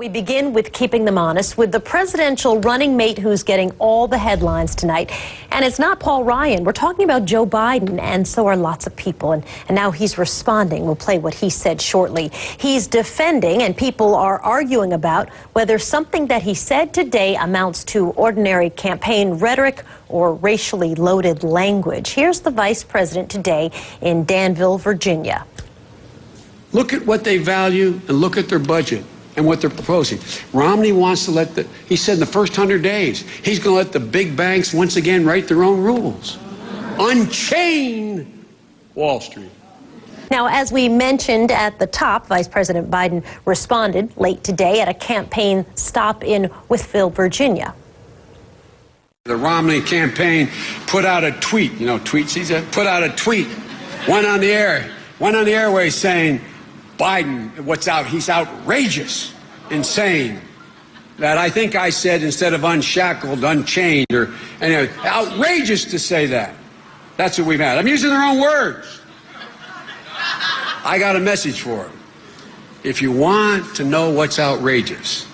We begin with keeping them honest with the presidential running mate who's getting all the headlines tonight. And it's not Paul Ryan. We're talking about Joe Biden, and so are lots of people. And now he's responding. We'll play what he said shortly. He's defending, and people are arguing about whether something that he said today amounts to ordinary campaign rhetoric or racially loaded language. Here's the vice president today in Danville, Virginia. Look at what they value and look at their budget and what they're proposing. Romney wants to he said in the first 100 days, he's going to let the big banks once again write their own rules. Unchain Wall Street. Now, as we mentioned at the top, Vice President Biden responded late today at a campaign stop in Wytheville, Virginia. The Romney campaign put out a tweet, tweets he said, put out a tweet, went on the airways saying, Biden, he's outrageous in saying that. I think I said instead of unshackled, unchained, or anyway, outrageous to say that. That's what we've had. I'm using their own words. I got a message for them. If you want to know what's outrageous,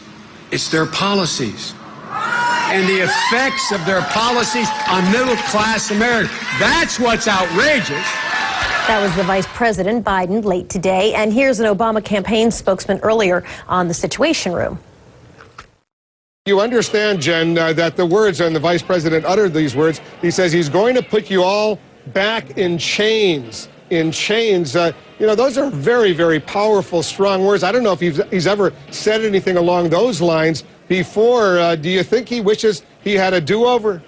it's their policies and the effects of their policies on middle-class America. That's what's outrageous. That was the Vice President Biden late today. And here's an Obama campaign spokesman earlier on the Situation Room. You understand, Jen, that the words, and the Vice President uttered these words, he says he's going to put you all back in chains. In chains. Those are very, very powerful, strong words. I don't know if he's ever said anything along those lines before. Do you think he wishes he had a do-over?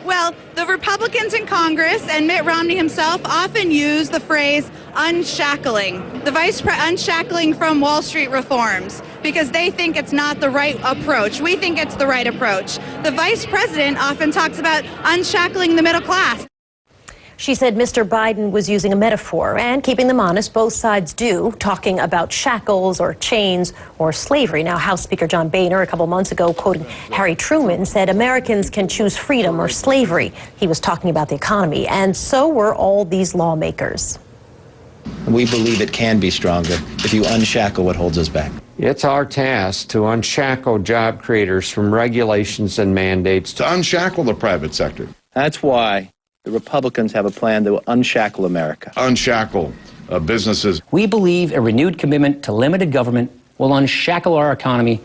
Well, the Republicans in Congress and Mitt Romney himself often use the phrase unshackling, unshackling from Wall Street reforms, because they think it's not the right approach. We think it's the right approach. The vice president often talks about unshackling the middle class. She said Mr. Biden was using a metaphor, and keeping them honest, both sides do, talking about shackles or chains or slavery. Now, House Speaker John Boehner, a couple months ago, quoting Harry Truman, said Americans can choose freedom or slavery. He was talking about the economy, and so were all these lawmakers. We believe it can be stronger if you unshackle what holds us back. It's our task to unshackle job creators from regulations and mandates. To unshackle the private sector. That's why the Republicans have a plan to unshackle America. Unshackle businesses. We believe a renewed commitment to limited government will unshackle our economy.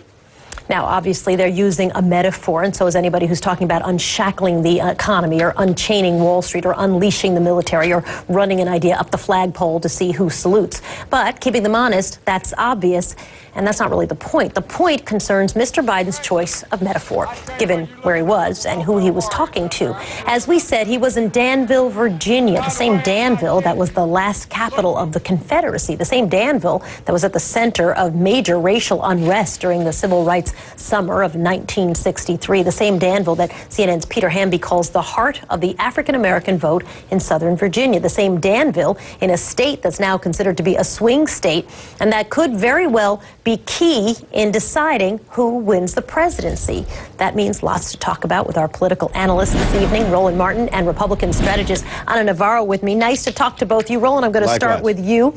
Now, obviously, they're using a metaphor, and so is anybody who's talking about unshackling the economy or unchaining Wall Street or unleashing the military or running an idea up the flagpole to see who salutes. But keeping them honest, that's obvious, and that's not really the point. The point concerns Mr. Biden's choice of metaphor, given where he was and who he was talking to. As we said, he was in Danville, Virginia, the same Danville that was the last capital of the Confederacy, the same Danville that was at the center of major racial unrest during the civil rights summer of 1963, the same Danville that CNN's Peter Hamby calls the heart of the African-American vote in Southern Virginia, the same Danville in a state that's now considered to be a swing state, and that could very well be key in deciding who wins the presidency. That means lots to talk about with our political analysts this evening, Roland Martin, and Republican strategist Ana Navarro with me. Nice to talk to both you. Roland, I'm going to start with you.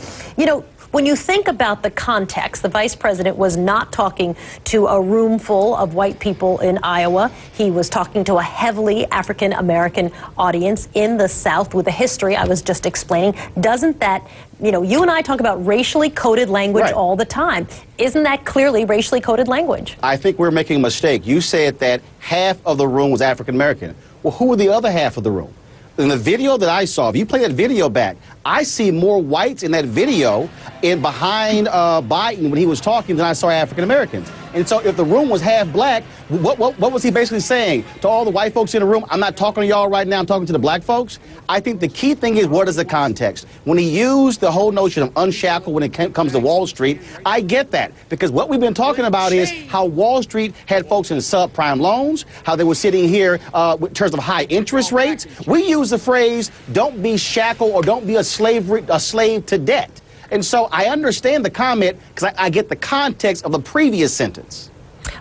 When you think about the context, the vice president was not talking to a room full of white people in Iowa. He was talking to a heavily African-American audience in the South with a history I was just explaining. Doesn't that, you and I talk about racially coded language all the time. Isn't that clearly racially coded language? I think we're making a mistake. You said that half of the room was African-American. Well, who were the other half of the room? In the video that I saw, if you play that video back, I see more whites in that video behind Biden when he was talking than I saw African Americans. And so if the room was half black, what was he basically saying to all the white folks in the room? I'm not talking to y'all right now, I'm talking to the black folks. I think the key thing is, what is the context? When he used the whole notion of unshackle when it comes to Wall Street, I get that. Because what we've been talking about is how Wall Street had folks in subprime loans, how they were sitting here in terms of high interest rates. We use the phrase, don't be shackled or don't be a slave to debt. And so I understand the comment because I get the context of the previous sentence.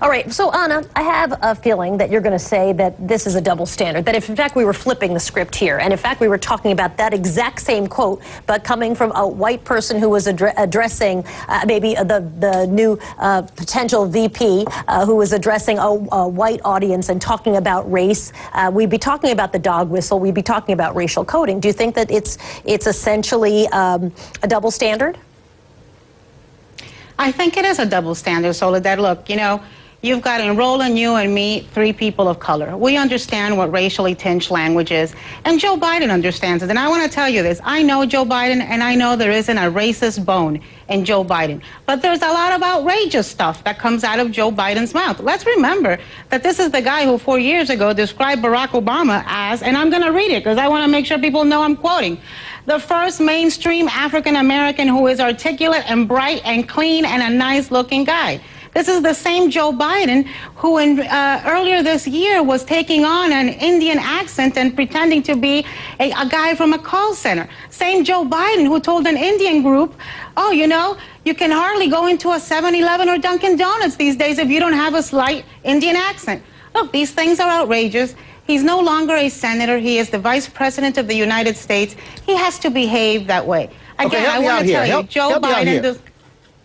All right, so Anna, I have a feeling that you're going to say that this is a double standard, that if in fact we were flipping the script here, and in fact we were talking about that exact same quote, but coming from a white person who was addressing maybe the new potential VP who was addressing a white audience and talking about race, we'd be talking about the dog whistle, we'd be talking about racial coding. Do you think that it's essentially a double standard? I think it is a double standard, Soledad. Look, you know, you've got in Roland, you and me, 3 people of color. We understand what racially tinged language is, and Joe Biden understands it. And I want to tell you this. I know Joe Biden, and I know there isn't a racist bone in Joe Biden. But there's a lot of outrageous stuff that comes out of Joe Biden's mouth. Let's remember that this is the guy who 4 years ago described Barack Obama as, and I'm going to read it because I want to make sure people know I'm quoting, the first mainstream African-American who is articulate and bright and clean and a nice-looking guy. This is the same Joe Biden who earlier this year was taking on an Indian accent and pretending to be a guy from a call center. Same Joe Biden who told an Indian group, oh, you know, you can hardly go into a 7-Eleven or Dunkin' Donuts these days if you don't have a slight Indian accent. Look, these things are outrageous. He's no longer a senator. He is the vice president of the United States. He has to behave that way. Again, I want to tell you, Joe Biden...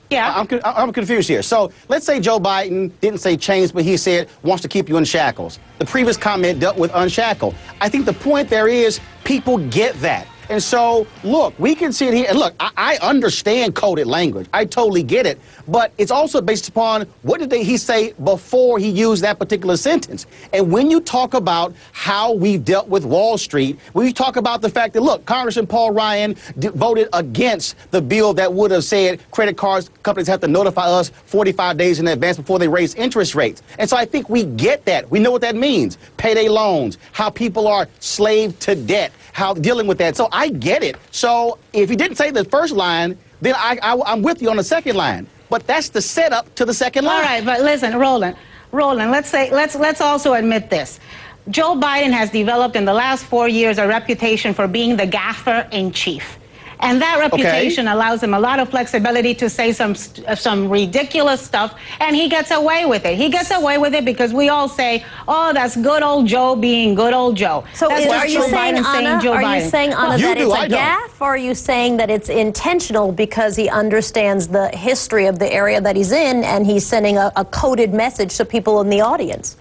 Yeah. I'm confused here. So let's say Joe Biden didn't say chains, but he said wants to keep you in shackles. The previous comment dealt with unshackle. I think the point there is people get that. And so, look, we can sit here, and look, I understand coded language. I totally get it. But it's also based upon what did he say before he used that particular sentence. And when you talk about how we've dealt with Wall Street, when you talk about the fact that, look, Congressman Paul Ryan voted against the bill that would have said credit cards companies have to notify us 45 days in advance before they raise interest rates. And so I think we get that. We know what that means. Payday loans, how people are slaved to debt, how dealing with that. So I get it. So if he didn't say the first line, then I'm with you on the second line. But that's the setup to the second line. All right, but listen, Roland, let's also admit this. Joe Biden has developed in the last 4 years a reputation for being the gaffer in chief. And that reputation allows him a lot of flexibility to say some ridiculous stuff, and he gets away with it. He gets away with it because we all say, oh, that's good old Joe being good old Joe. So are you saying, Anna, that it's a gaffe, or are you saying that it's intentional because he understands the history of the area that he's in and he's sending a coded message to people in the audience?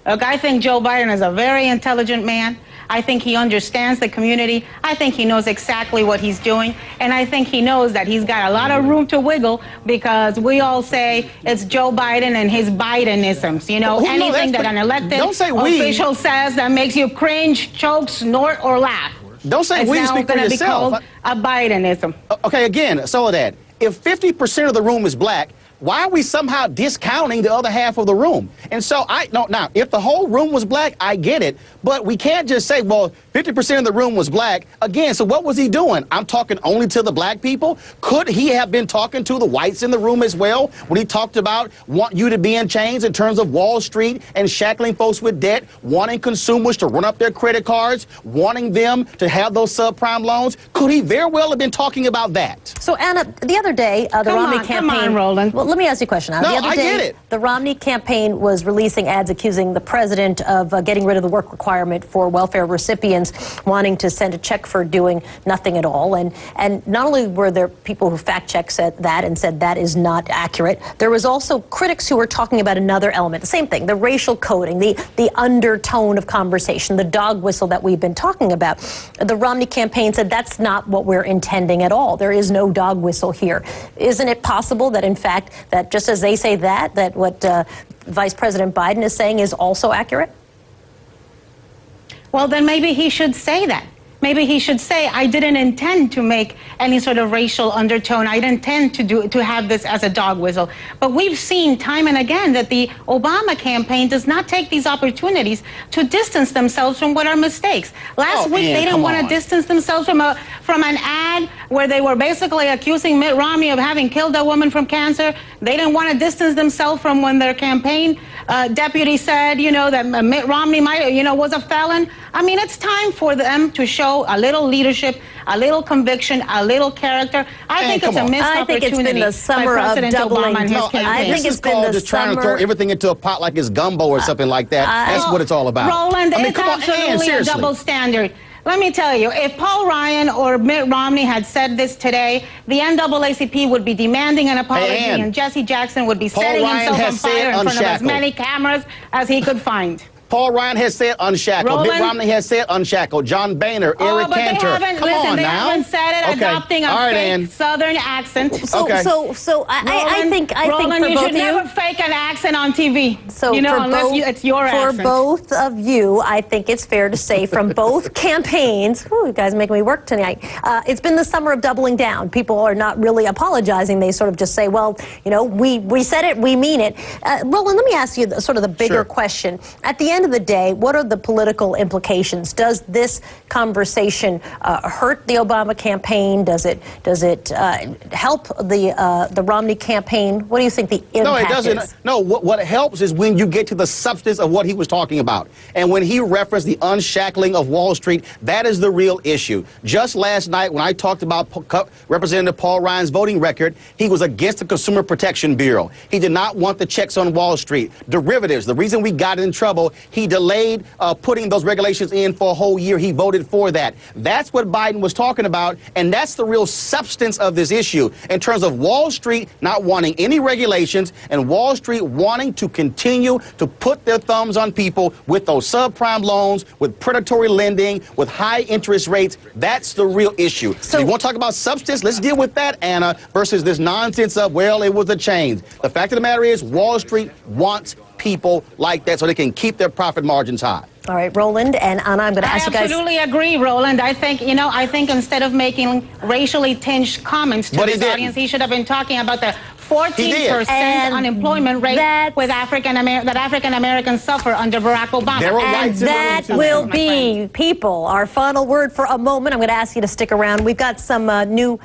Look, I think Joe Biden is a very intelligent man. I think he understands the community. I think he knows exactly what he's doing. And I think he knows that he's got a lot of room to wiggle because we all say it's Joe Biden and his Bidenisms. You know, anything that an elected official says that makes you cringe, choke, snort, or laugh. Don't say we, speak for yourself. It's now going to be called a Bidenism. Okay, again, Soledad, if 50% of the room is black, why are we somehow discounting the other half of the room? And so now, if the whole room was black, I get it. But we can't just say, well, 50% of the room was black. Again, so what was he doing? I'm talking only to the black people? Could he have been talking to the whites in the room as well when he talked about want you to be in chains in terms of Wall Street and shackling folks with debt, wanting consumers to run up their credit cards, wanting them to have those subprime loans? Could he very well have been talking about that? So, Anna, the other day, the Romney campaign... Come on, Roland. Well, let me ask you a question. Now, no, the other I day, get it. The Romney campaign was releasing ads accusing the president of getting rid of the work requirement for welfare recipients, wanting to send a check for doing nothing at all. And not only were there people who fact-checked that and said that is not accurate, there was also critics who were talking about another element, the same thing, the racial coding, the undertone of conversation, the dog whistle that we've been talking about. The Romney campaign said that's not what we're intending at all. There is no dog whistle here. Isn't it possible that, in fact, that just as they say that what Vice President Biden is saying is also accurate? Well, then maybe he should say that. Maybe he should say, I didn't intend to make any sort of racial undertone. I didn't intend to have this as a dog whistle. But we've seen time and again that the Obama campaign does not take these opportunities to distance themselves from what are mistakes. Last week, they didn't want to distance themselves from an ad where they were basically accusing Mitt Romney of having killed a woman from cancer. They didn't want to distance themselves from when their campaign deputy said, you know, that Mitt Romney might, you know, was a felon. I mean, it's time for them to show a little leadership, a little conviction, a little character. I think it's a missed opportunity. I think it's been the summer of doubling down. I think it's been just trying to throw everything into a pot like it's gumbo or something like that. That's what it's all about. Roland, it's absolutely a double standard. Let me tell you, if Paul Ryan or Mitt Romney had said this today, the NAACP would be demanding an apology, and Jesse Jackson would be setting himself on fire in front of as many cameras as he could find. Paul Ryan has said unshackled. Mitt Romney has said unshackled. John Boehner, Eric Cantor. Come on now. They haven't said it, adopting a fake Southern accent. I think Roland, for you both should of you, never fake an accent on TV. So you know, unless it's your accent. For both of you, I think it's fair to say from both campaigns, you guys make me work tonight. It's been the summer of doubling down. People are not really apologizing. They sort of just say, well, you know, we said it, we mean it. Roland, let me ask you sort of the bigger question. At the end of the day, what are the political implications? Does this conversation hurt the Obama campaign? Does it help the Romney campaign? What do you think the impact is? No, it doesn't. No, what helps is when you get to the substance of what he was talking about. And when he referenced the unshackling of Wall Street, that is the real issue. Just last night when I talked about Representative Paul Ryan's voting record, he was against the Consumer Protection Bureau. He did not want the checks on Wall Street. Derivatives, the reason we got in trouble, he delayed putting those regulations in for a whole year. He voted for that. That's what Biden was talking about, and that's the real substance of this issue in terms of Wall Street not wanting any regulations and Wall Street wanting to continue to put their thumbs on people with those subprime loans, with predatory lending, with high interest rates. That's the real issue. So you want to talk about substance? Let's deal with that, Anna, versus this nonsense of, well, it was a change. The fact of the matter is Wall Street wants people like that so they can keep their profit margins high. All right, Roland and Anna, I'm going to ask you guys. I absolutely agree, Roland. I think, you know, instead of making racially tinged comments to this audience, he should have been talking about the 14% unemployment rate that African Americans suffer under Barack Obama. And that will be, people, our final word for a moment. I'm going to ask you to stick around. We've got some new